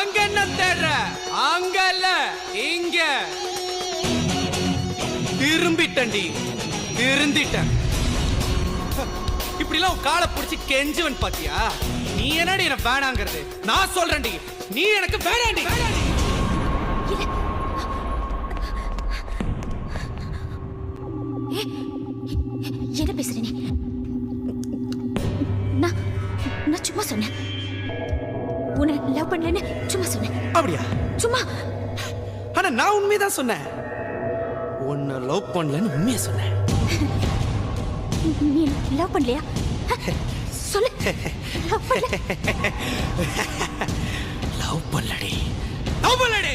அங்க என்ன தேடுற? அங்க இல்ல, இங்க. திரும்பிட்டண்டி, திருந்திட்டேன். இப்படி எல்லாம் காலை பிடிச்சி கெஞ்சுவன் பாத்தியா? நீ என்னடி என்ன வேணாங்கிறது? நான் சொல்றேன்டி, நீ எனக்கு வேணாண்டி. என்ன பேசுற நீ? நான் சும்மா சொன்னேன். உன்னை லவ் பண்ணலன்னு சும்மா சொன்னேன். அப்படியா? சும்மா. ஆனா நான் உண்மைதான் சொன்னேன். உன்னை லவ் பண்ணலன்னு உண்மையா சொன்னேன். நீ லவ் பண்ணலையா? சொல்லு. லவ் பண்ணல. லவ் பண்ணலடி. லவ் பண்ணலடி.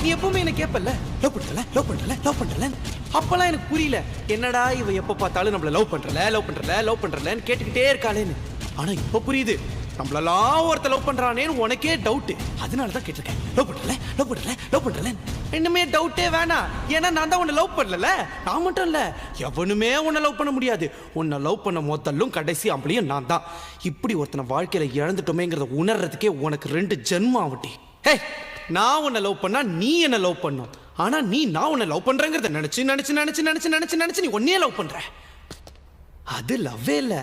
நீ எப்பவுமே என்ன கேப்பல்ல, லவ் பண்றல, லவ் பண்றல, லவ் பண்றல. அப்பலாம் எனக்கு புரியல, என்னடா இவ எப்ப பார்த்தாலும் நம்மள லவ் பண்றல, லவ் பண்றல, லவ் பண்றலன்னு கேட்டுக்கிட்டே இருக்காளேன்னு. ஆனா இப்ப புரியுது, நம்மளெல்லாம் ஒருத்த லவ் பண்றானேன்னு உனக்கே டவுட். அதனால தான் கேட்டிருக்கேன், லவ் பண்றல, லவ் பண்றல, லவ் பண்றல. இன்னுமே டவுட்டே வேணாம். ஏன்னா நான் தான் உன்னை லவ் பண்ணல. நான் மட்டும் இல்ல, எவனுமே உன்னை லவ் பண்ண முடியாது. உன்னை லவ் பண்ண மொத்தலும் கடைசி அப்படியும் நான் தான். இப்படி ஒருத்தனை வாழ்க்கையில இழந்துட்டோமேங்கிறத உணர்றதுக்கே உனக்கு 2 ஜென்மம் ஆவட்டி. ஹே, நான் உன்னை லவ் பண்ணா நீ என்ன லவ் பண்ணும். ஆனா நீ நான் உன்னை லவ் பண்றேங்கிறத நினைச்சு நினைச்சு நினைச்சு நினைச்சு நினைச்சு நினைச்சு நீ உன்னையே லவ் பண்ற. அது லவ்வே இல்ல.